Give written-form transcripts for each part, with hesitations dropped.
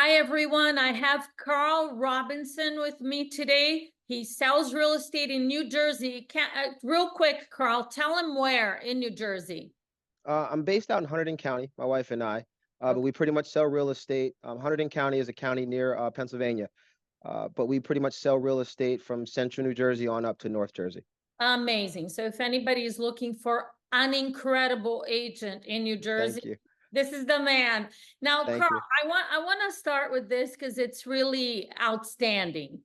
Hi, everyone. I have Carl Robinson with me today. He sells real estate in New Jersey. Real quick, Carl, tell him where in New Jersey. I'm based out in Hunterdon County, my wife and I, but Okay. we pretty much sell real estate. Hunterdon County is a county near Pennsylvania, but we pretty much sell real estate from central New Jersey on up to North Jersey. Amazing. So if anybody is looking for an incredible agent in New Jersey, Thank you. this is the man. Now, Carl, Thank you. I want to start with this because it's really outstanding.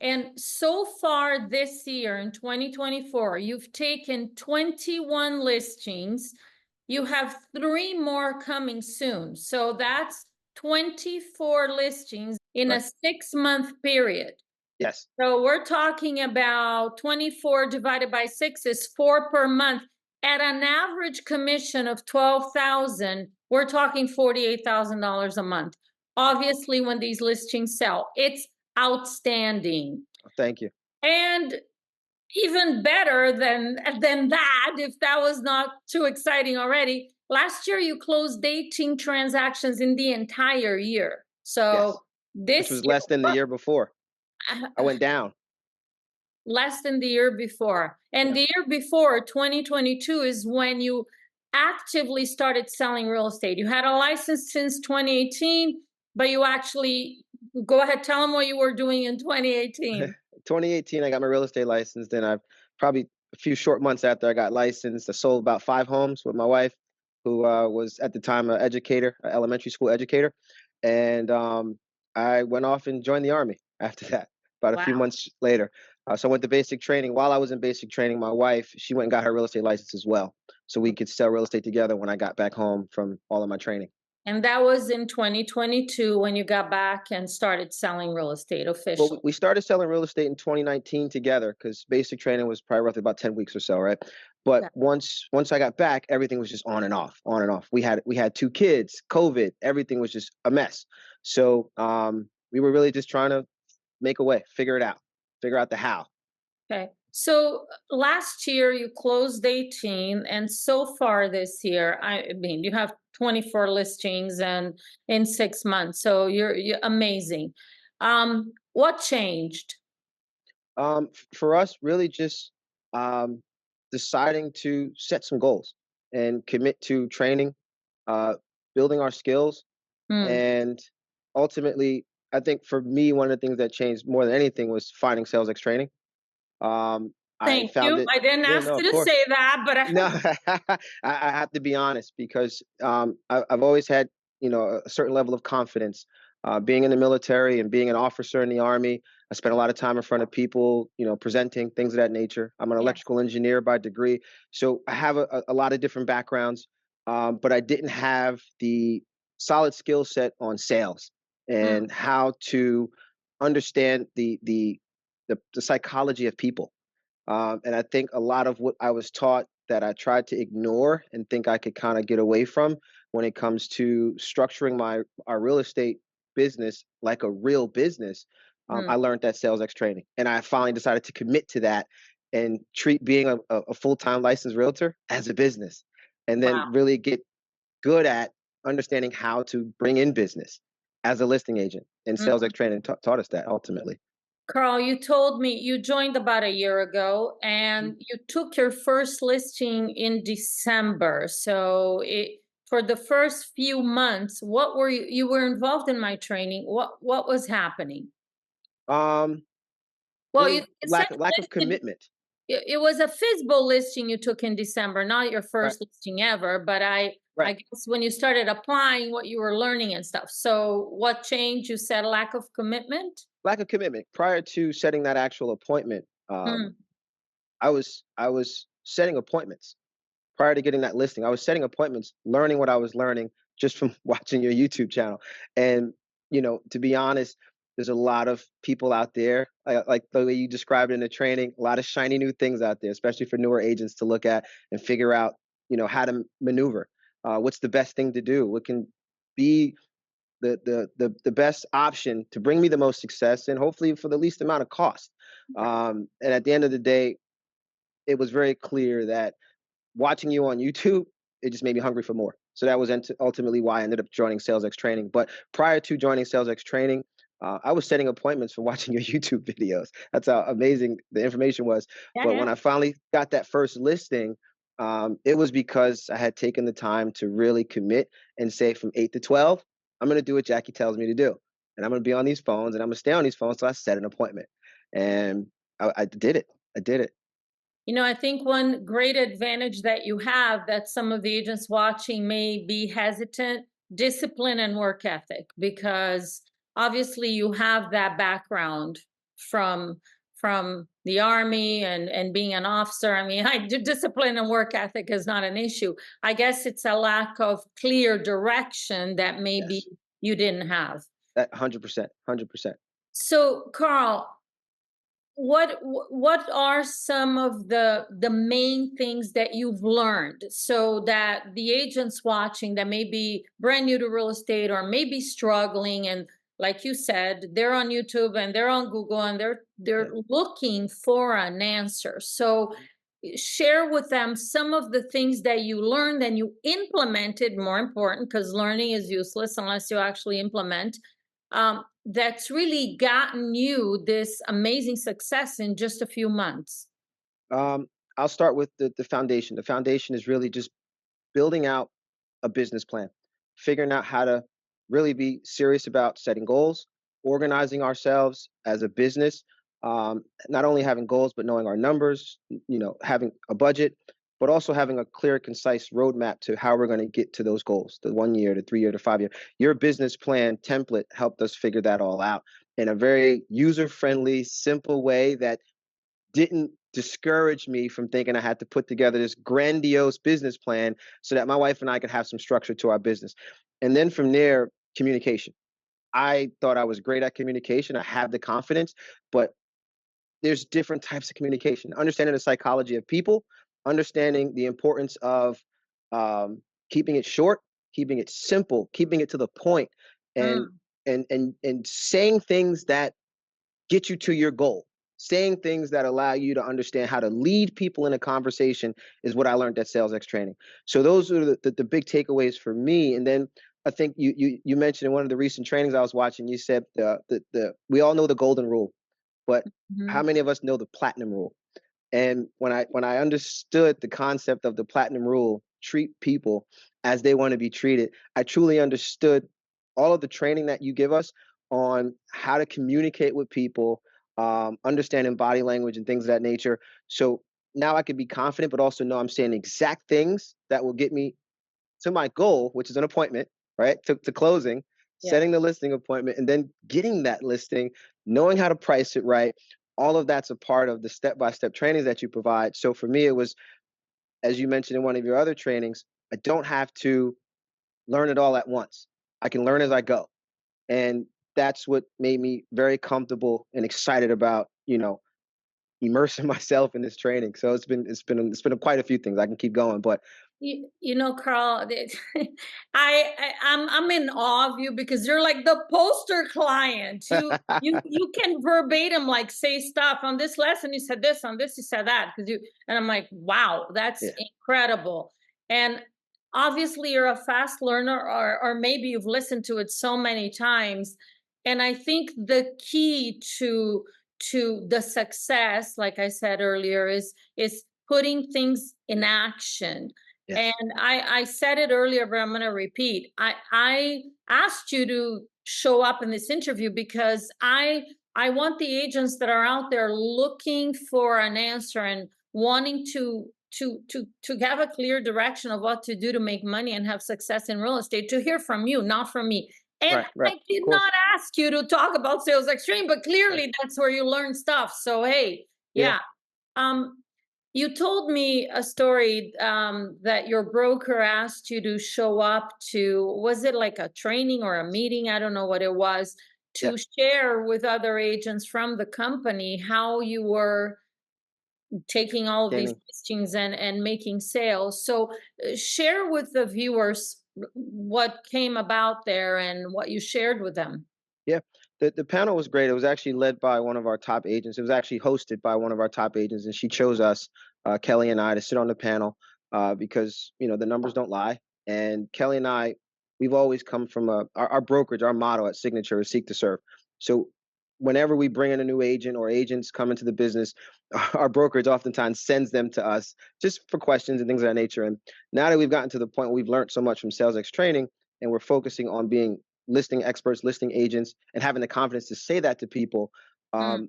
And so far this year in 2024, you've taken 21 listings. You have 3 more coming soon. So that's 24 listings in a Right. 6-month period. Yes. So we're talking about 24 divided by 6 is 4 per month. At an average commission of 12,000, we're talking $48,000 a month. Obviously, when these listings sell, it's outstanding. Thank you. And even better than that, if that was not too exciting already, last year you closed 18 transactions in the entire year. Yes. So Which this was less than the year, year before. I went down. less than the year before. And Yeah. the year before, 2022, is when you actively started selling real estate. You had a license since 2018, but you actually go ahead, tell them what you were doing in 2018. 2018, I got my real estate license. Then I've probably a few short months after I got licensed, I sold about 5 homes with my wife, who was at the time an educator, an elementary school educator, and I went off and joined the army after that. About a few Wow. months later, so I went to basic training. While I was in basic training, my wife she went and got her real estate license as well, so we could sell real estate together when I got back home from all of my training. And that was in 2022 when you got back and started selling real estate Well, officially. we started selling real estate in 2019 together because basic training was probably roughly about 10 weeks or so, right? But Yeah. once I got back, everything was just on and off, on and off. We had 2 kids, COVID, everything was just a mess. So we were really just trying to make a way, figure out the how. Okay. So last year you closed 18, and so far this year, I mean, you have 24 listings and in 6 months. So you're amazing. What changed? For us, really just um, deciding to set some goals and commit to training, uh, building our skills, Hmm. and ultimately, I think for me, one of the things that changed more than anything was finding sales X training. I Thank found you. it. I didn't Yeah, ask no, of you to course. say that, but No, I have to be honest because I've always had, a certain level of confidence. Being in the military and being an officer in the army, I spent a lot of time in front of people, presenting things of that nature. I'm an yes. electrical engineer by degree, so I have a lot of different backgrounds, but I didn't have the solid skill set on sales Hmm. and how to understand the psychology of people. And I think a lot of what I was taught that I tried to ignore and think I could kind of get away from when it comes to structuring our real estate business like a real business. Hmm. I learned that sales X training, and I finally decided to commit to that and treat being a full time licensed realtor as a business, and then Wow. really get good at understanding how to bring in business as a listing agent. And sales X training taught us that ultimately. Carl, you told me you joined about a year ago Mhm. and you took your first listing in December. So for the first few months, what were you were involved in my training. What was happening? Um, Well, Really you said lack of listed, commitment. it was a FSBO listing you took in December, not your Right, first listing ever, but I right. guess when you started applying what you were learning and stuff. So what changed? You said lack of commitment? Lack of commitment. Prior to setting that actual appointment, Hmm. I was setting appointments. Prior to getting that listing, I was setting appointments, learning what I was learning just from watching your YouTube channel. And, to be honest, there's a lot of people out there, like the way you described it in the training, a lot of shiny new things out there, especially for newer agents to look at and figure out, how to maneuver. What's the best thing to do? What can be the best option to bring me the most success and hopefully for the least amount of cost. And at the end of the day, it was very clear that watching you on YouTube, it just made me hungry for more. So that was ultimately why I ended up joining SalesX training. But prior to joining SalesX training, I was setting appointments from watching your YouTube videos. That's how amazing the information was. Yeah, But yeah. when I finally got that first listing, it was because I had taken the time to really commit and say from 8 to 12, I'm going to do what Jackie tells me to do. And I'm going to be on these phones and I'm going to stay on these phones. So I set an appointment and I did it. I did it. I think one great advantage that you have that some of the agents watching may be hesitant, discipline and work ethic, because obviously you have that background from the army and being an officer. I mean, I do discipline and work ethic is not an issue. I guess it's a lack of clear direction that maybe Yes. you didn't have. That 100%, 100%. So, Carl, what are some of the main things that you've learned so that the agents watching that may be brand new to real estate or maybe struggling, and like you said, they're on YouTube and they're on Google and they're Yeah. looking for an answer. So share with them some of the things that you learned and you implemented, more important, because learning is useless unless you actually implement, that's really gotten you this amazing success in just a few months? Um, I'll start with the foundation. The foundation is really just building out a business plan, figuring out how to really be serious about setting goals, organizing ourselves as a business, not only having goals, but knowing our numbers, having a budget, but also having a clear, concise roadmap to how we're going to get to those goals, the 1 year, the 3 year, the 5 year. Your business plan template helped us figure that all out in a very user friendly, simple way that didn't discourage me from thinking I had to put together this grandiose business plan so that my wife and I could have some structure to our business. And then from there, communication. I thought I was great at communication. I have the confidence, but there's different types of communication. Understanding the psychology of people, understanding the importance of keeping it short, keeping it simple, keeping it to the point, and Mm. and saying things that get you to your goal. Saying things that allow you to understand how to lead people in a conversation is what I learned at SalesX training. So those are the big takeaways for me. And then I think you mentioned in one of the recent trainings I was watching, you said the we all know the golden rule, but how Mhm. many of us know the platinum rule? And when I understood the concept of the platinum rule, treat people as they want to be treated, I truly understood all of the training that you give us on how to communicate with people, understanding body language and things of that nature. So now I can be confident, but also know I'm saying exact things that will get me to my goal, which is an appointment, right? To closing, Yeah. setting the listing appointment, and then getting that listing, knowing how to price it right. All of that's a part of the step by step trainings that you provide. So for me, it was, as you mentioned in one of your other trainings, I don't have to learn it all at once. I can learn as I go. And that's what made me very comfortable and excited about, immersing myself in this training. So it's been quite a few things. I can keep going, but Carl, I'm in awe of you because you're like the poster client. You can verbatim like say stuff on this lesson. You said this on this. You said that because you and I'm like, wow, that's yeah, incredible. And obviously, you're a fast learner, or maybe you've listened to it so many times. And I think the key to the success, like I said earlier, is putting things in action. yes, And I said it earlier, but I'm going to repeat. I asked you to show up in this interview because I want the agents that are out there looking for an answer and wanting to have a clear direction of what to do to make money and have success in real estate to hear from you, not from me. And right, right, I did of not course, ask you to talk about sales extreme, but right, clearly that's where you learn stuff. So hey, yeah, yeah. Um, you told me a story that your broker asked you to show up to, was it like a training or a meeting? I don't know what it was, yeah, to share with other agents from the company how you were taking all of these gaining. listings and making sales. So share with the viewers what came about there and what you shared with them. Yeah, the panel was great. It was actually led by one of our top agents. It was actually hosted by one of our top agents, and she chose us, Kelly and I, to sit on the panel because the numbers don't lie. And Kelly and I, we've always come from our brokerage, our motto at Signature is seek to serve. So whenever we bring in a new agent or agents come into the business, our brokerage oftentimes sends them to us just for questions and things of that nature. And now that we've gotten to the point where we've learned so much from SalesX training and we're focusing on being listing experts, listing agents, and having the confidence to say that to people, Mm,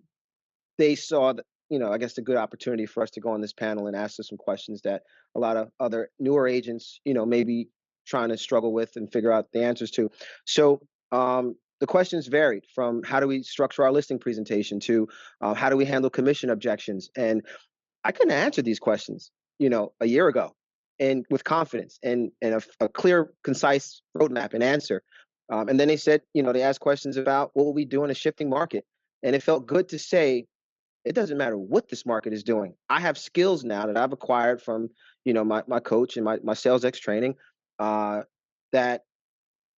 they saw that, I guess a good opportunity for us to go on this panel and ask us some questions that a lot of other newer agents, maybe trying to struggle with and figure out the answers to. So the questions varied from how do we structure our listing presentation to how do we handle commission objections. And I couldn't answer these questions, a year ago, and with confidence and a clear, concise roadmap and answer. And then they said, they asked questions about what will we do in a shifting market. And it felt good to say, it doesn't matter what this market is doing. I have skills now that I've acquired from, my coach and my sales X training that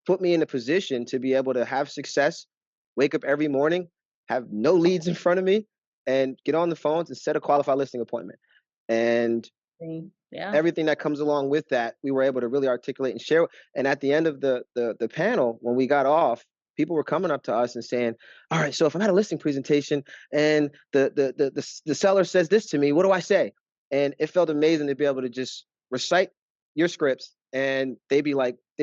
put me in a position to be able to have success, wake up every morning, have no leads in front of me, and get on the phones and set a qualified listing appointment. And yeah. everything that comes along with that, we were able to really articulate and share. And at the end of the panel, when we got off, people were coming up to us and saying, "All right, so if I'm at a listing presentation and the seller says this to me, what do I say?" And it felt amazing to be able to just recite your scripts, and they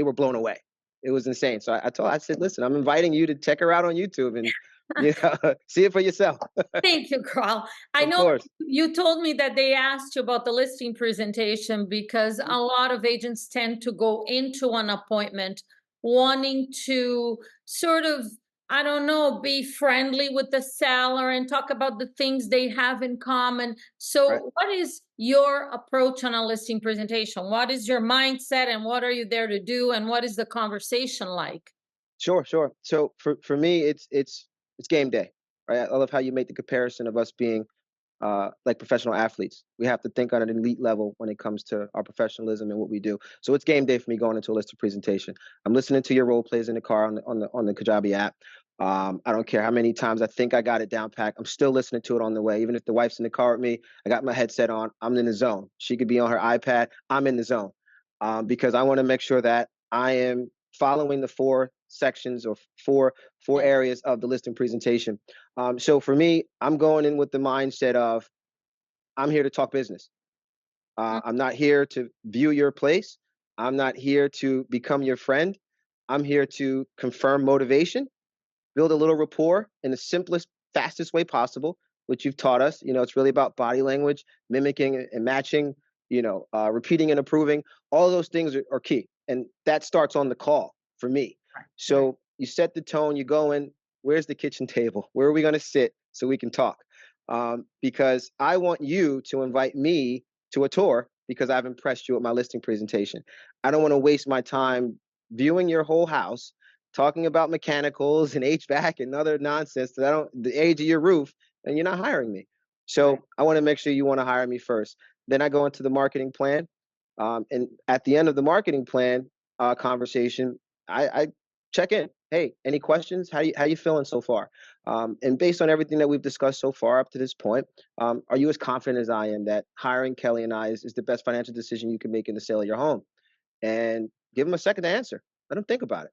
were blown away. It was insane. So I said, "Listen, I'm inviting you to check her out on YouTube and see it for yourself." Thank you, Carl. I Of know course. you told me that they asked you about the listing presentation because Mhm. a lot of agents tend to go into an appointment wanting to sort of, I don't know, be friendly with the seller and talk about the things they have in common. Right. So, what is your approach on a listing presentation? What is your mindset and what are you there to do? And what is the conversation like? Sure, sure. So for me, it's game day, right? I love how you make the comparison of us being like professional athletes. We have to think on an elite level when it comes to our professionalism and what we do. So it's game day for me going into a listed presentation. I'm listening to your role plays in the car on the Kajabi app. I don't care how many times I think I got it down packed. I'm still listening to it on the way. Even if the wife's in the car with me, I got my headset on. I'm in the zone. She could be on her iPad. I'm in the zone because I want to make sure that I am following the four sections or four Yeah. areas of the listing presentation. So for me, I'm going in with the mindset of I'm here to talk business. Mm, I'm not here to view your place. I'm not here to become your friend. I'm here to confirm motivation, build a little rapport in the simplest, fastest way possible, which you've taught us. It's really about body language, mimicking and matching, repeating and approving. All those things are key. And that starts on the call for me. right. So you set the tone, you go in, where's the kitchen table? Where are we going to sit so we can talk? Because I want you to invite me to a tour because I've impressed you with my listing presentation. I don't want to waste my time viewing your whole house talking about mechanicals and HVAC and other nonsense that I don't the age of your roof, and you're not hiring me. Right. So I want to make sure you want to hire me first. Then I go into the marketing plan. And at the end of the marketing plan conversation, I check in. Hey, any questions? How you feeling so far? And based on everything that we've discussed so far up to this point, are you as confident as I am that hiring Kelly and I is the best financial decision you can make in the sale of your home? And give them a second to answer. Let them think about it.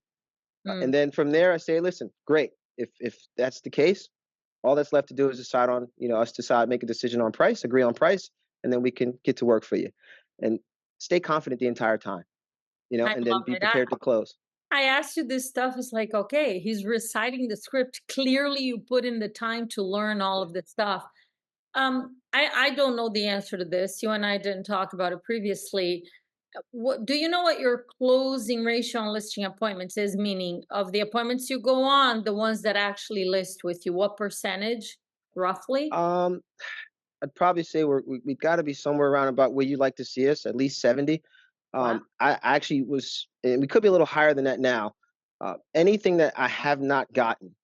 Mm, And then from there, I say, listen, great. If that's the case, all that's left to do is decide on, us decide, make a decision on price, agree on price, and then we can get to work for you. And stay confident the entire time, I and then love be it. prepared to close. I asked you this stuff. It's like, okay, he's reciting the script. Clearly, you put in the time to learn all Yeah. of this stuff. I don't know the answer to this. You and I didn't talk about it previously. What do you know what your closing ratio on listing appointments is? Meaning of the appointments you go on, the ones that actually list with you, what percentage, roughly? Um, I'd probably say we've got to be somewhere around about where you'd like to see us, at least 70. Wow. I actually was, and we could be a little higher than that now. Anything that I have not gotten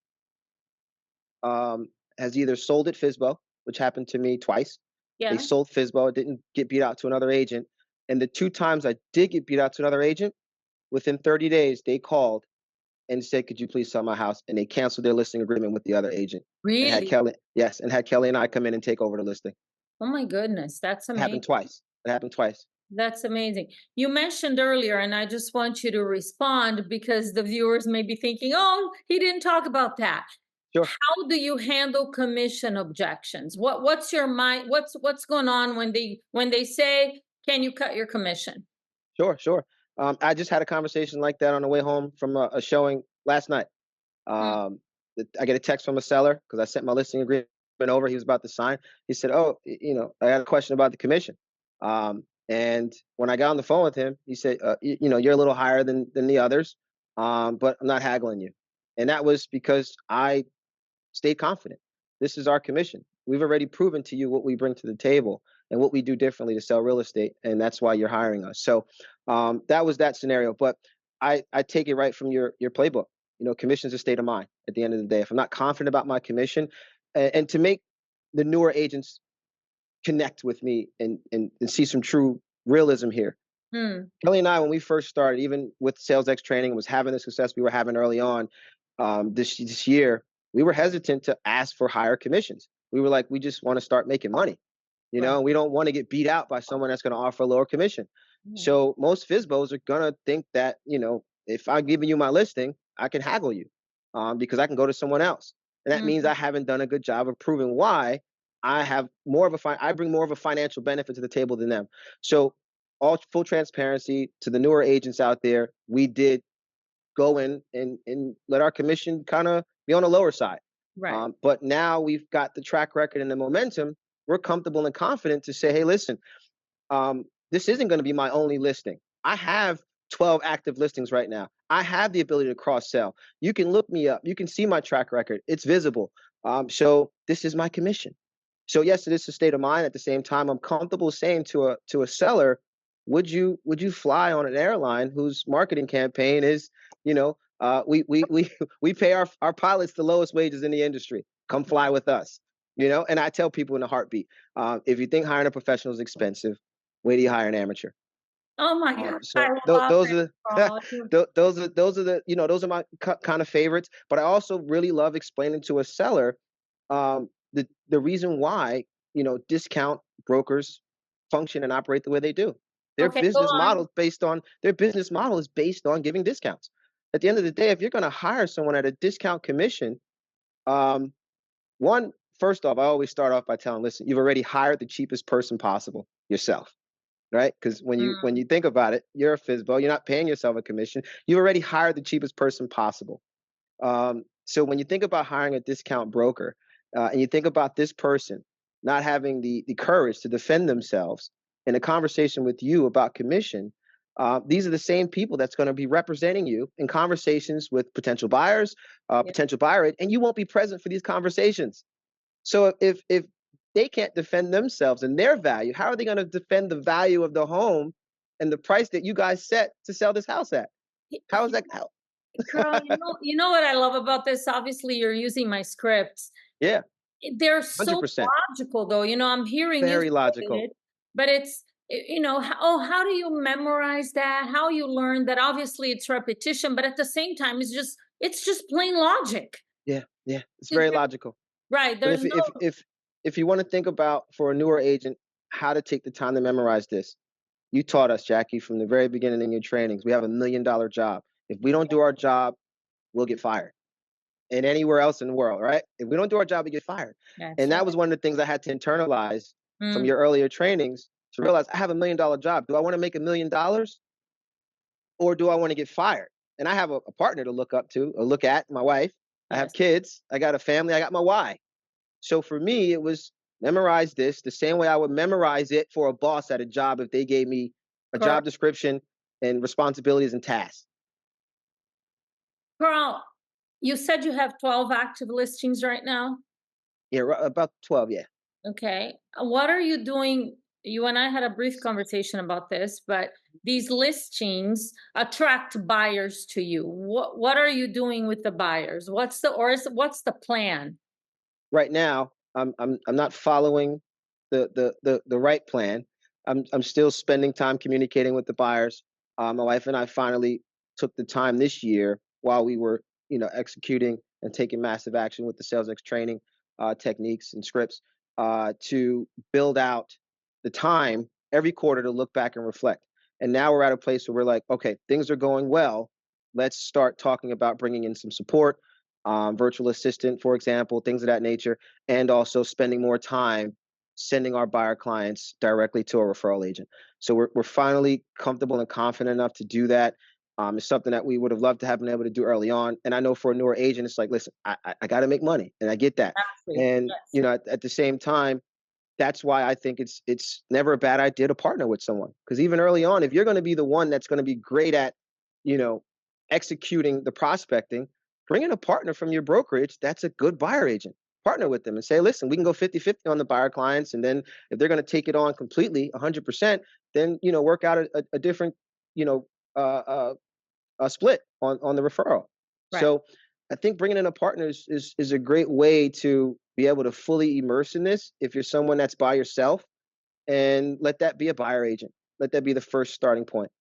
um, has either sold at FSBO, which happened to me twice. They Yeah. sold FSBO, didn't get beat out to another agent. And the two times I did get beat out to another agent, within 30 days, they called and said, "Could you please sell my house?" And they canceled their listing agreement with the other agent and had Really? Kelly, yes, and had Kelly and I come in and take over the listing. Oh my goodness, that's It happened amazing. twice. It happened twice. That's amazing. You mentioned earlier, and I just want you to respond because the viewers may be thinking, oh, he didn't talk about that. Sure, How do you handle commission objections? What's your mind? What's going on when they say, can you cut your commission? sure, sure. I just had a conversation like that on the way home from a showing last night. Mm, Um, I get a text from a seller because I sent my listing agreement over. He was about to sign. He said, "Oh, I had a question about the commission." And when I got on the phone with him, he said, "You're a little higher than the others, but I'm not haggling you." And that was because I stay confident. This is our commission. We've already proven to you what we bring to the table and what we do differently to sell real estate, and that's why you're hiring us. So that was that scenario. But I take it right from your playbook. Commission's a state of mind at the end of the day. If I'm not confident about my commission, and to make the newer agents connect with me and see some true realism here. mm, Kelly and I, when we first started, even with Sales X training, was having the success we were having early on this year, we were hesitant to ask for higher commissions. We were like, we just want to start making money. right. We don't want to get beat out by someone that's going to offer a lower commission. Yeah. So most FSBOs are going to think that, if I'm giving you my listing, I can haggle you because I can go to someone else. And that means Mhm. I haven't done a good job of proving why I bring more of a financial benefit to the table than them. So all full transparency to the newer agents out there, we did go in and let our commission kind of be on the lower side. Right. But now we've got the track record and the momentum. We're comfortable and confident to say, hey, listen, this isn't going to be my only listing. I have 12 active listings right now. I have the ability to cross sell. You can look me up. You can see my track record. It's visible. So this is my commission. So yes, it is a state of mind. At the same time, I'm comfortable saying to a seller, would you fly on an airline whose marketing campaign is, we pay our pilots the lowest wages in the industry. Come fly with us. And I tell people in a heartbeat, if you think hiring a professional is expensive, wait till you hire an amateur. Oh my gosh, I So love those it, are the Carl. those are my kind of favorites. But I also really love explaining to a seller the reason why discount brokers function and operate the way they do. Okay, go on. Their business model is based on giving discounts. At the end of the day, if you're going to hire someone at a discount commission, um, one first off, I always start off by telling, listen, you've already hired the cheapest person possible, yourself, right? Because when you think about it, you're a FSBO, you're not paying yourself a commission. You've already hired the cheapest person possible. So when you think about hiring a discount broker, and you think about this person not having the courage to defend themselves in a conversation with you about commission, these are the same people that's going to be representing you in conversations with potential buyers, Yeah. potential buyer, and you won't be present for these conversations. So if they can't defend themselves and their value, how are they going to defend the value of the home and the price that you guys set to sell this house at? How is that? How? Carl, you know what I love about this? Obviously, you're using my scripts. Yeah, They're one hundred so percent. logical, though. I'm hearing you Very say logical. it, but oh, how do you memorize that? How you learn that? Obviously, it's repetition, but at the same time, it's just plain logic. Yeah, yeah, it's It- very there- logical. Right. But There's no. if you want to think about for a newer agent how to take the time to memorize this, you taught us, Jackie, from the very beginning in your trainings. We have $1 million job. If we don't do our job, we'll get fired. And anywhere else in the world, right? If we don't do our job, we get fired. That's And that right. was one of the things I had to internalize from Mm, your earlier trainings to realize I have $1 million job. Do I want to make $1 million or do I want to get fired? And I have a partner to look up to or look at, my wife. I have yes. kids. I got a family. I got my why. So for me, it was memorize this the same way I would memorize it for a boss at a job if they gave me a job Carl, description and responsibilities and tasks. Carl, you said you have 12 active listings right now. Yeah, about 12. Yeah. Okay. What are you doing? You and I had a brief conversation about this, but these listings attract buyers to you. What are you doing with the buyers? What's the plan? Right now, I'm not following the right plan. I'm still spending time communicating with the buyers. My wife and I finally took the time this year while we were, executing and taking massive action with the sales X training techniques and scripts to build out the time every quarter to look back and reflect. And now we're at a place where we're like, okay, things are going well. Let's start talking about bringing in some support, virtual assistant, for example, things of that nature, and also spending more time sending our buyer clients directly to a referral agent. So we're finally comfortable and confident enough to do that. It's something that we would have loved to have been able to do early on. And I know for a newer agent, it's like, listen, I got to make money, and I get that. Exactly. And Yes. at the same time, that's why I think it's never a bad idea to partner with someone, because even early on, if you're going to be the one that's going to be great at, you know, executing the prospecting, bring in a partner from your brokerage that's a good buyer agent. Partner with them and say, listen, we can go 50-50 on the buyer clients, and then if they're going to take it on completely 100%, then work out a different you know uh, uh, split on the referral. Right. So I think bringing in a partner is a great way to be able to fully immerse in this if you're someone that's by yourself, and let that be a buyer agent. Let that be the first starting point.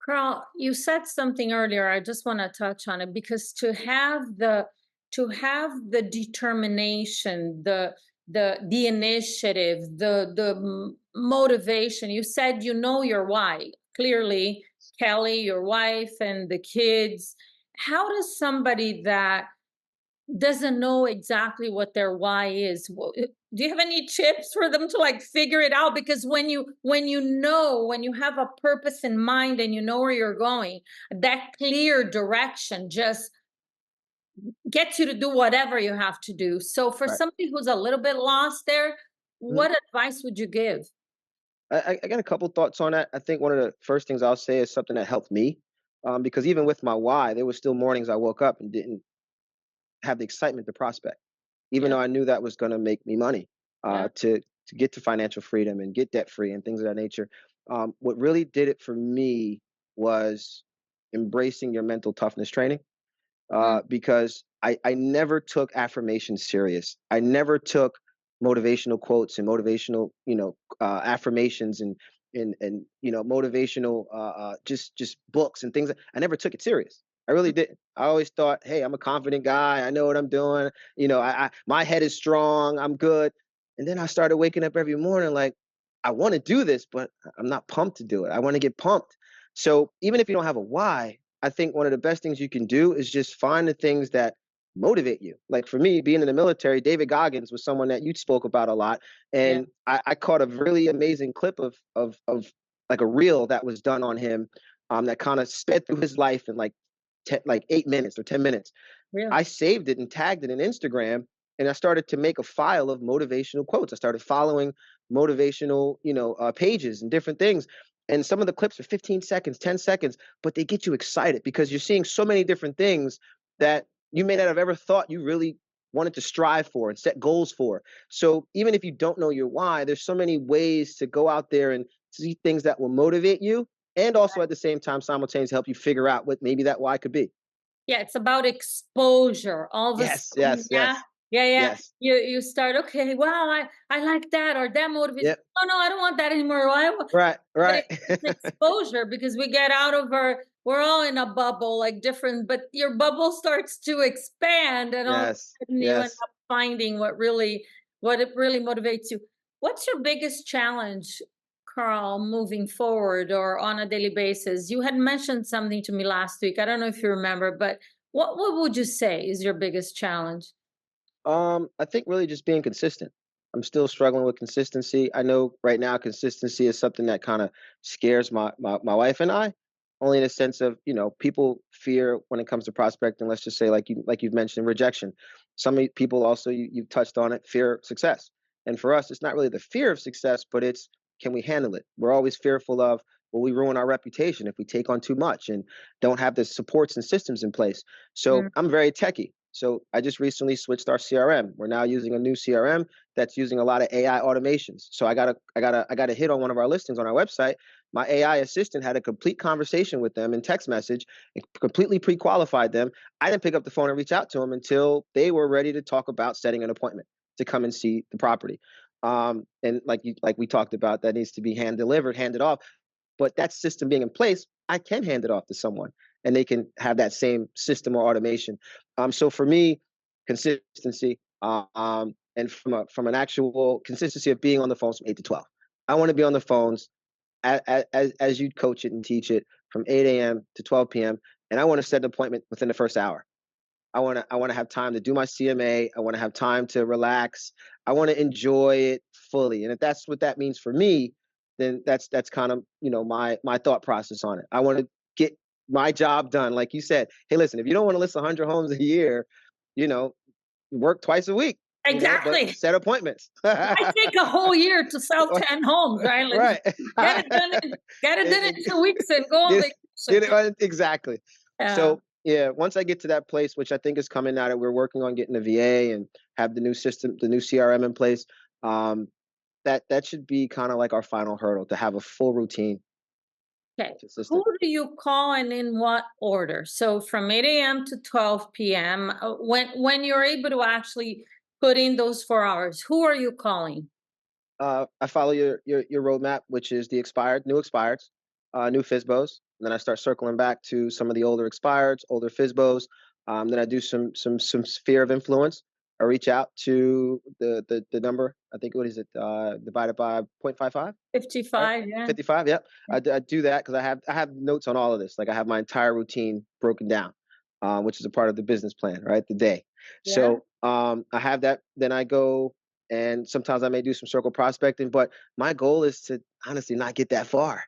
Carl, you said something earlier. I just want to touch on it because to have the determination, the initiative, the motivation. You said your why. Clearly, Kelly, your wife, and the kids. How does somebody that doesn't know exactly what their why is, do you have any tips for them to like figure it out? Because when you have a purpose in mind and you know where you're going, that clear direction just gets you to do whatever you have to do. So for Right. somebody who's a little bit lost there, Mhm. what advice would you give? I got a couple thoughts on that. I think one of the first things I'll say is something that helped me, because even with my why, there were still mornings I woke up and didn't have the excitement to prospect, even Yeah. though I knew that was going to make me money, Yeah. to get to financial freedom and get debt free and things of that nature. What really did it for me was embracing your mental toughness training, Mm. because I never took affirmations serious. I never took motivational quotes and motivational, affirmations and motivational, just books and things. I never took it serious. I really didn't. I always thought, hey, I'm a confident guy. I know what I'm doing. My head is strong. I'm good. And then I started waking up every morning like, I want to do this, but I'm not pumped to do it. I want to get pumped. So even if you don't have a why, I think one of the best things you can do is just find the things that motivate you. Like for me, being in the military, David Goggins was someone that you spoke about a lot, Yeah. and I caught a really amazing clip of like a reel that was done on him, that kind of sped through his life in like 8 minutes or 10 minutes. I Really. saved it and tagged it in Instagram, and I started to make a file of motivational quotes. I started following motivational, pages and different things. And some of the clips are 15 seconds, 10 seconds, but they get you excited because you're seeing so many different things that you may not have ever thought you really wanted to strive for and set goals for. So even if you don't know your why, there's so many ways to go out there and see things that will motivate you, and also at the same time simultaneously help you figure out what maybe that why could be. Yeah, it's about exposure. All of a Yes, sudden, yes, yeah, yes, yeah, yeah. yes. You start, okay, wow, I like that, or that motivates. Yep. Oh no, I don't want that anymore. Why? Right, But right. it's exposure because we get out of our. We're all in a bubble, like different, but your bubble starts to expand, and all of Yes, a sudden you end yes. up finding what it really motivates you. What's your biggest challenge, Carl, moving forward or on a daily basis? You had mentioned something to me last week. I don't know if you remember, but what would you say is your biggest challenge? I think really just being consistent. I'm still struggling with consistency. I know right now consistency is something that kind of scares my wife and I, only in a sense of, people fear when it comes to prospecting. Let's just say, like you've mentioned, rejection. People also, you've touched on it, fear of success. And for us, it's not really the fear of success, but it's, can we handle it? We're always fearful of, will we ruin our reputation if we take on too much and don't have the supports and systems in place? So Mm. I'm very techie. So I just recently switched our CRM. We're now using a new CRM that's using a lot of AI automations. So I got a hit on one of our listings on our website. My AI assistant had a complete conversation with them in text message and completely pre-qualified them. I didn't pick up the phone and reach out to them until they were ready to talk about setting an appointment to come and see the property. And like we talked about, that needs to be hand delivered, handed off. But that system being in place, I can hand it off to someone and they can have that same system or automation. So for me, consistency, and from an actual consistency of being on the phones from 8 to 12. I want to be on the phones as you coach it and teach it from 8 a.m. to 12 p.m. And I want to set an appointment within the first hour. I want to have time to do my CMA. I want to have time to relax. I want to enjoy it fully. And if that's what that means for me, then that's kind of, my thought process on it. I want to get my job done. Like you said, hey, listen, if you don't want to list 100 homes a year, you know, work twice a week, but Exactly. set appointments. I take a whole year to sell 10 homes, right? Like, Right. get it done in 2 weeks and go on Get vacation. exactly. Yeah, So yeah, once I get to that place, which I think is coming now that we're working on getting a VA and have the new system, the new CRM in place, um, that should be kind of like our final hurdle to have a full routine, okay. Who consistent. do you call and in what order? So from 8 a.m. to 12 p.m., when you're able to actually put in those 4 hours, who are you calling? I follow your roadmap, which is the new expireds, new FSBOs. And then I start circling back to some of the older expireds, older FSBOs. Then I do some sphere of influence. I reach out to the number. I think what is it divided by 0.55, right? 55, yeah. 55. Yep. Yeah. I do that because I have notes on all of this. Like I have my entire routine broken down, which is a part of the business plan, right? The day. Yeah, So I have that. Then I go and sometimes I may do some circle prospecting, but my goal is to honestly not get that far.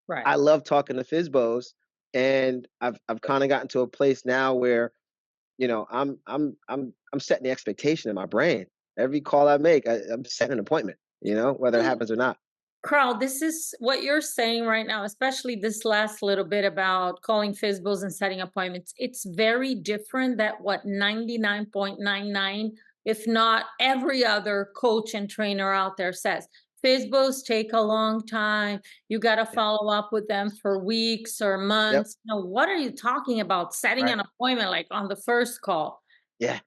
right. I love talking to FSBOs, and I've kind of gotten to a place now where I'm setting the expectation in my brain. Every call I make, I'm setting an appointment. Whether it So, happens or not. Carl, this is what you're saying right now, especially this last little bit about calling FISBOs and setting appointments. It's very different than what 99.99, if not every other coach and trainer out there says. FISBOs take a long time. You got to Yeah. follow up with them for weeks or Yep. months. Now, what are you talking about? Setting Right. an appointment like on the first call. Yeah.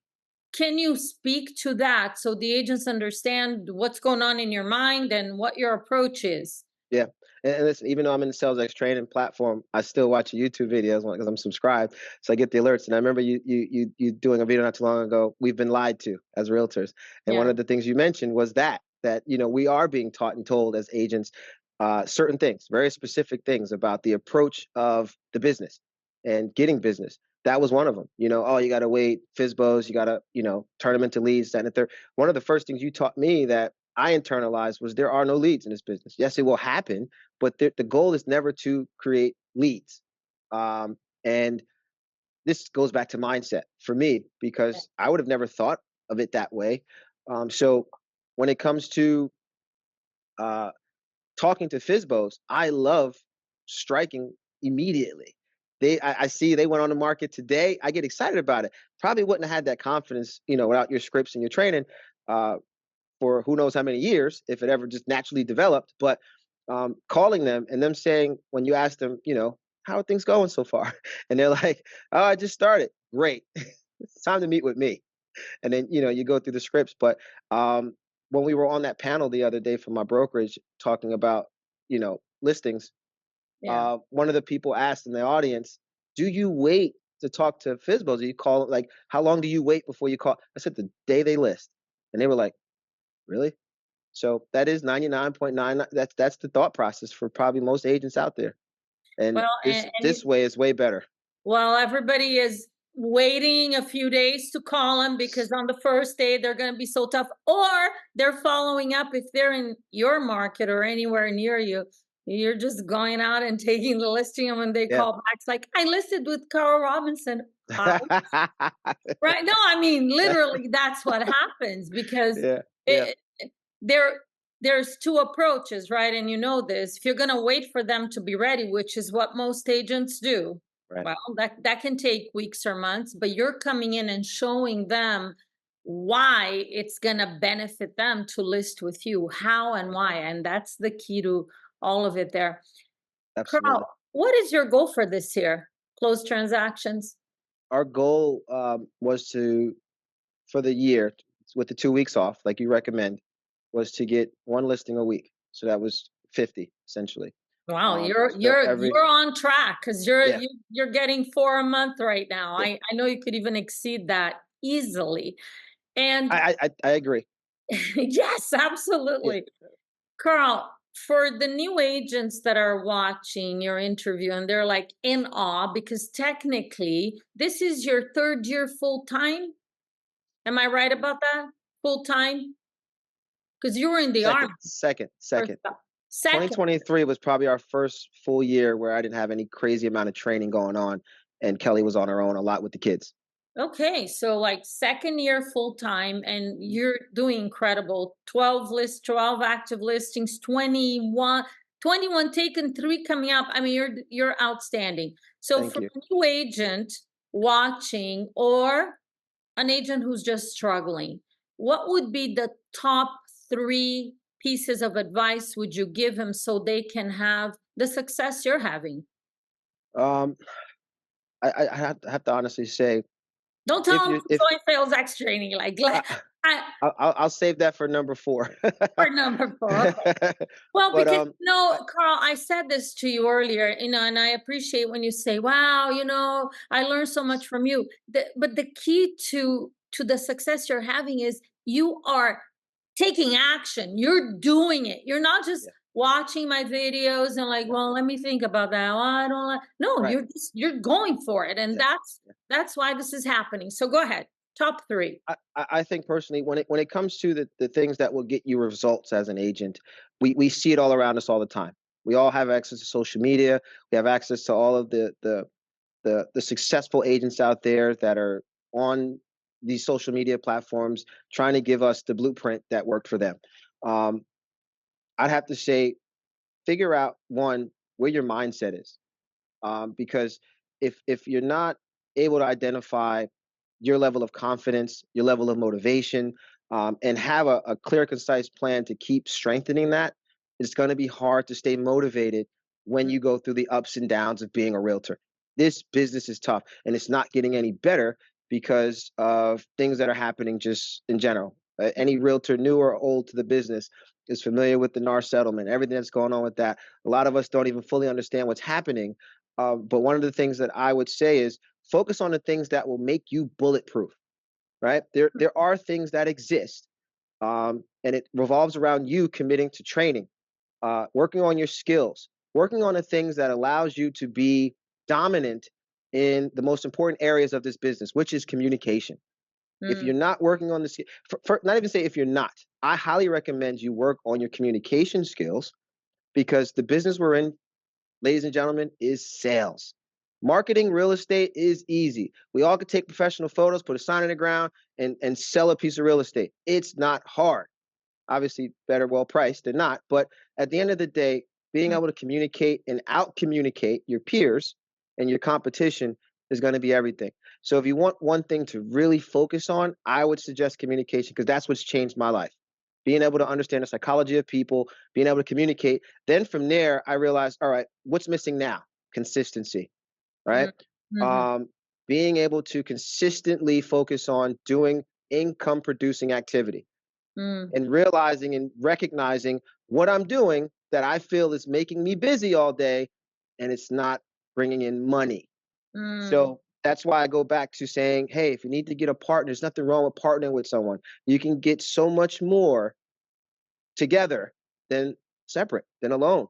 Can you speak to that so the agents understand what's going on in your mind and what your approach is? Yeah. And listen, even though I'm in the Sales X training platform, I still watch YouTube videos because I'm subscribed. So I get the alerts. And I remember you doing a video not too long ago. We've been lied to as realtors. And one Yeah. of the things you mentioned was that we are being taught and told as agents certain things, very specific things about the approach of the business and getting business. That was one of them. Oh, you got to wait, FSBOs, you got to, turn them into leads, that and the third. One of the first things you taught me that I internalized was there are no leads in this business. Yes, it will happen, but the goal is never to create leads. And this goes back to mindset for me because I would have never thought of it that way. So when it comes to uh, talking to FSBOs, I love striking immediately. I see they went on the market today. I get excited about it. Probably wouldn't have had that confidence, without your scripts and your training. For who knows how many years if it ever just naturally developed. But calling them and them saying when you ask them, how are things going so far, and they're like, "Oh, I just started. Great, it's time to meet with me." And then you go through the scripts. But when we were on that panel the other day from my brokerage talking about listings, Yeah. one of the people asked in the audience, "Do you wait to talk to FSBOs? Do you call like how long do you wait before you call?" I said the day they list, and they were like, "Really?" So that is 99.9. That's the thought process for probably most agents out there. And Well, this way is way better. well, everybody is waiting a few days to call them because on the first day they're going to be so tough, or they're following up if they're in your market or anywhere near you. You're just going out and taking the listing, and when they Yeah. call back, it's like, I listed with Carl Robinson. Hi. Right. No, I mean, literally, that's what happens because Yeah. Yeah. it, there there's two approaches, right? And you know this. If you're going to wait for them to be ready, which is what most agents do, Right. well, that can take weeks or months, but you're coming in and showing them why it's going to benefit them to list with you, how and why. And that's the key to all of it there. Absolutely. Carl, what is your goal for this year? Close transactions? Our goal was to for the year with the 2 weeks off, like you recommend, was to get one listing a week. So that was 50 essentially. Wow, So every you're on track because yeah, you're getting 4 a month right now. yeah. I know you could even exceed that easily. And I agree. yes, Yeah. absolutely. Carl, for the new agents that are watching your interview and they're like in awe because technically this is your third year full time. Am I right about that? Full time? Because you were in the Second, army second, for second. second. 2023 was probably our first full year where I didn't have any crazy amount of training going on, and Kelly was on her own a lot with the kids. Okay, so like second year full time, and Mhm. you're doing incredible. 12 lists, 12 active listings, 21 taken, 3 coming up. I mean, you're outstanding. So Thank for you. a new agent watching or an agent who's just struggling, what would be the top 3 pieces of advice would you give him so they can have the success you're having? Um, I have to honestly say, Don't tell if them you to if join sales X training. Like, I, I, I'll save that for number 4. for number 4. Well, But because I, Carl, I said this to you earlier, and I appreciate when you say, "Wow, I learned so much from you." But the key to the success you're having is you are taking action. You're doing it. You're not just yeah, watching my videos and like, yeah, well, let me think about that. Well, I don't like. No, right, you're going for it, and exactly. Yeah. that's why this is happening. So go ahead. Top 3. I think personally, when it comes to the things that will get you results as an agent, we see it all around us all the time. We all have access to social media. We have access to all of the successful agents out there that are on these social media platforms trying to give us the blueprint that worked for them. Um, I'd have to say, figure out one where your mindset is, because if you're not able to identify your level of confidence, your level of motivation, and have a clear, concise plan to keep strengthening that, it's going to be hard to stay motivated when you go through the ups and downs of being a realtor. This business is tough, and it's not getting any better because of things that are happening just in general. Any realtor, new or old to the business, is familiar with the NAR settlement, everything that's going on with that. A lot of us don't even fully understand what's happening. But one of the things that I would say is focus on the things that will make you bulletproof. Right? There are things that exist, and it revolves around you committing to training, working on your skills, working on the things that allows you to be dominant in the most important areas of this business, which is communication. If Mm, you're not working on this, not even say if you're not, I highly recommend you work on your communication skills because the business we're in, ladies and gentlemen, is sales. Marketing real estate is easy. We all could take professional photos, put a sign in the ground, and sell a piece of real estate. It's not hard. Obviously, better well priced than not. But at the end of the day, being mm, able to communicate and out communicate your peers and your competition is going to be everything. So if you want one thing to really focus on, I would suggest communication because that's what's changed my life. Being able to understand the psychology of people, being able to communicate. Then from there, I realized, all right, what's missing now? Consistency, mm, right? mhm, Um, being able to consistently focus on doing income producing activity mm, and realizing and recognizing what I'm doing that I feel is making me busy all day and it's not bringing in money. mm, So that's why I go back to saying, hey, if you need to get a partner, there's nothing wrong with partnering with someone. You can get so much more together than separate, than alone. right.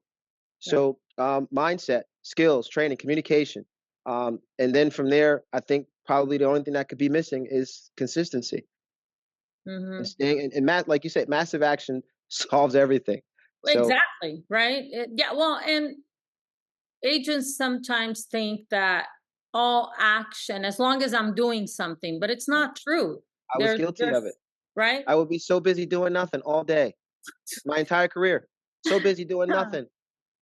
So mindset, skills, training, communication. And then from there, I think probably the only thing that could be missing is consistency and Mhm. staying and like you said, massive action solves everything. So Exactly, right? Yeah, well, and agents sometimes think that all action, as long as I'm doing something, but it's right. not true. I was There's guilty of it. right? I would be so busy doing nothing all day, my entire career. So busy doing nothing.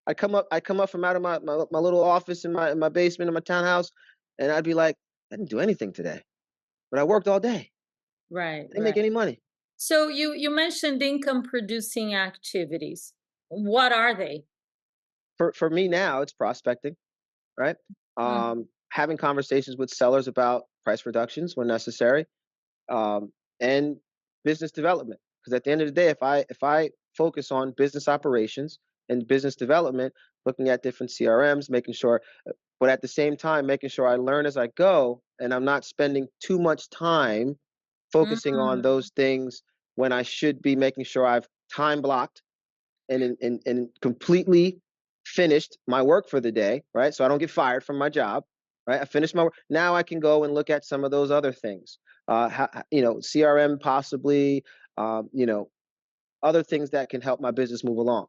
I come up from out of my little office in my basement in my townhouse, and I'd be like, I didn't do anything today, but I worked all day. Right, I didn't right. make any money. So you mentioned income producing activities. What are they? For me now, it's prospecting, right? Mm, Having conversations with sellers about price reductions when necessary, and business development. Because at the end of the day, if I focus on business operations and business development, looking at different CRMs, making sure, but at the same time, making sure I learn as I go, and I'm not spending too much time focusing on mm, those things when I should be making sure I've time blocked and completely finished my work for the day, right? So I don't get fired from my job, right? I finished my work. Now I can go and look at some of those other things. CRM possibly, you know, other things that can help my business move along.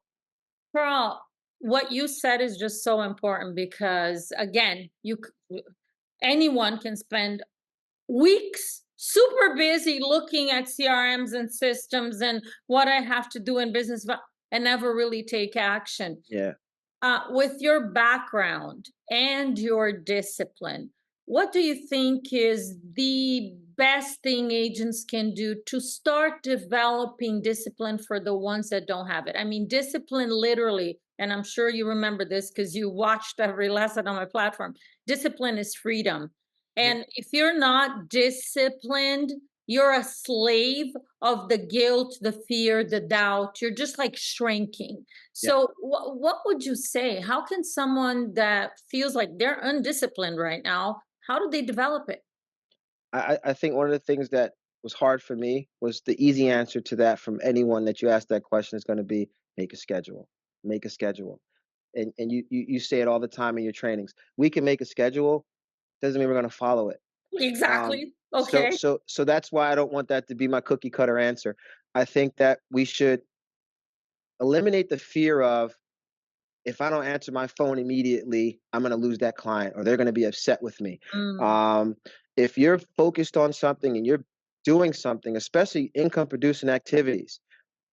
Carl, what you said is just so important because again, anyone can spend weeks super busy looking at CRMs and systems and what I have to do in business and never really take action. Yeah. With your background and your discipline, what do you think is the best thing agents can do to start developing discipline for the ones that don't have it? I mean, discipline literally, and I'm sure you remember this because you watched every lesson on my platform. Discipline is freedom. Mhm. And if you're not disciplined, you're a slave of the guilt, the fear, the doubt. You're just like shrinking. Yeah. So, what would you say? How can someone that feels like they're undisciplined right now, how do they develop it? I think one of the things that was hard for me was the easy answer to that from anyone that you ask that question is going to be make a schedule, make a schedule. And you say it all the time in your trainings. We can make a schedule, doesn't mean we're going to follow it. Um, Exactly. so Okay. so so that's why I don't want that to be my cookie cutter answer. I think that we should eliminate the fear of if I don't answer my phone immediately, I'm going to lose that client or they're going to be upset with me. Mm, Um, if you're focused on something and you're doing something, especially income producing activities,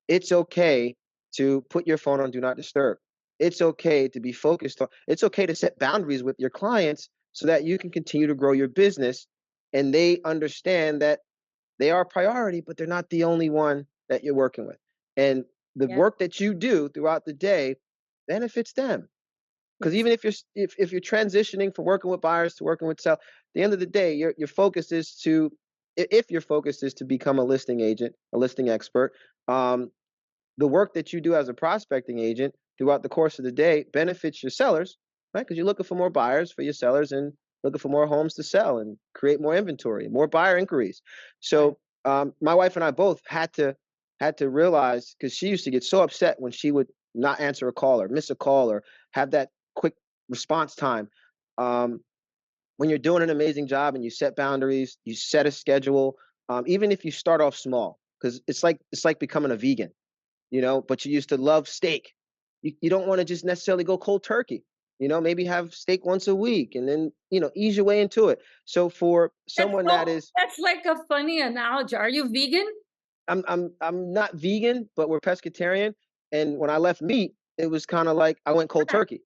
it's okay to put your phone on do not disturb. It's okay to be focused on, it's okay to set boundaries with your clients so that you can continue to grow your business and they understand that they are a priority, but they're not the only one that you're working with. And the yeah. work that you do throughout the day benefits them. Because Ex- even if you're transitioning from working with buyers to working with sell, at the end of the day, your focus is to if your focus is to become a listing agent, a listing expert, um, the work that you do as a prospecting agent throughout the course of the day benefits your sellers, right? Because you're looking for more buyers for your sellers and looking for more homes to sell and create more inventory, more buyer inquiries. Right. So my wife and I both had to realize because she used to get so upset when she would not answer a call or miss a call or have that quick response time. Um, when you're doing an amazing job and you set boundaries, you set a schedule, even if you start off small, because it's like becoming a vegan, but you used to love steak. You don't want to just necessarily go cold turkey. Maybe have steak once a week and then, ease your way into it. So for That's someone that so. is, That's like a funny analogy. Are you vegan? I'm not vegan, but we're pescatarian. And when I left meat, it was kind of like I went cold Right. turkey.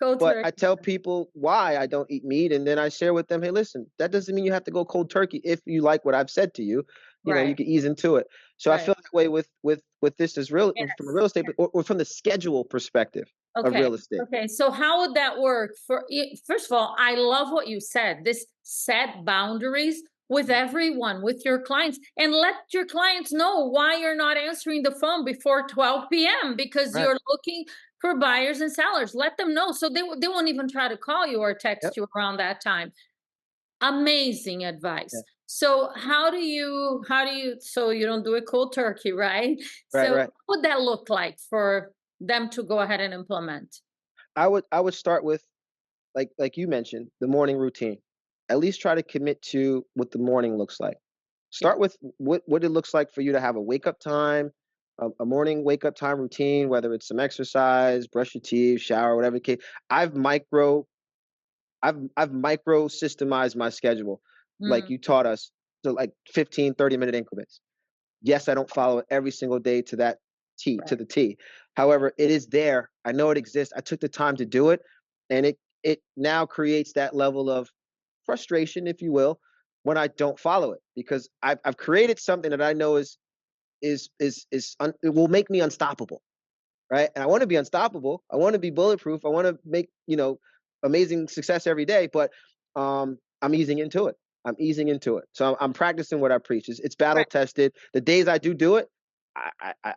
Cold But I turkey. tell people why I don't eat meat, and then I share with them, hey, listen, that doesn't mean you have to go cold turkey if you like what I've said to you. You Right. can ease into it. So I Right. feel that way with this as real from a Yes. real estate, or from the schedule perspective of Okay. real estate. Okay. So how would that work first of all, I love what you said. This set boundaries with everyone, with your clients, and let your clients know why you're not answering the phone before 12 p.m. because Right. you're looking for buyers and sellers. Let them know so they won't even try to call you or text Yep. you around that time. Amazing Yeah. advice. So how do you so you don't do it cold turkey, right? Right. So Right. what would that look like for them to go ahead and implement? I would start with like you mentioned the morning routine. At least try to commit to what the morning looks like. Yeah. Start with what it looks like for you to have a wake up time, a morning wake up time routine, whether it's some exercise, brush your teeth, shower, whatever the case. I've micro I've micro systemized my schedule like Mm, you taught us to like 15, 30-minute increments. Yes, I don't follow it every single day to that T to right. the T. However, it is there. I know it exists. I took the time to do it, and it now creates that level of frustration, if you will, when I don't follow it because I've created something that I know it will make me unstoppable, right? And I want to be unstoppable. I want to be bulletproof. I want to make amazing success every day, but I'm easing into it. I'm easing into it. So I'm practicing what I preach. It's battle Right. tested. The days I do it,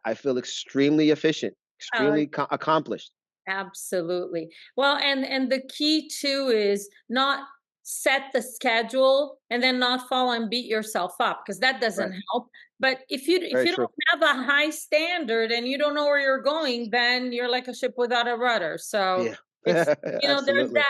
I feel extremely efficient, Uh, extremely accomplished. Absolutely. Well, and the key too is not set the schedule and then not fall and beat yourself up because that Right. doesn't help. But if Very you true. don't have a high standard and you don't know where you're going, then you're like a ship without a rudder. So Yeah. it's, Absolutely.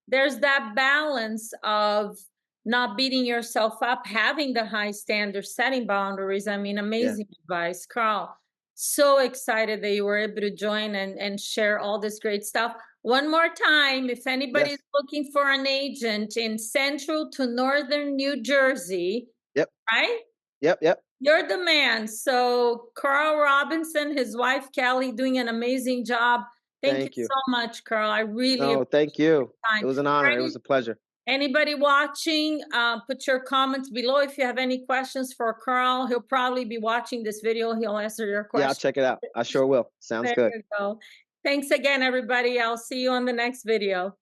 there's that balance of not beating yourself up, having the high standard, setting boundaries. I mean, Yeah. amazing advice, Carl. So excited that you were able to join and share all this great stuff. One more time, if anybody's Yes. looking for an agent in central to northern New Jersey, Yep. right? Yep. Yep. You're the man. So Carl Robinson, his wife Kelly, doing an amazing job. Thank you Thank you. so much, Carl. I really No, appreciate thank you. your It time. was an For honor. It was a pleasure. anybody watching, put your comments below if you have any questions for Carl. He'll probably be watching this video. He'll answer your Yeah, I'll question. check it out. I sure will. Sounds There good. you go. Thanks again, everybody. I'll see you on the next video.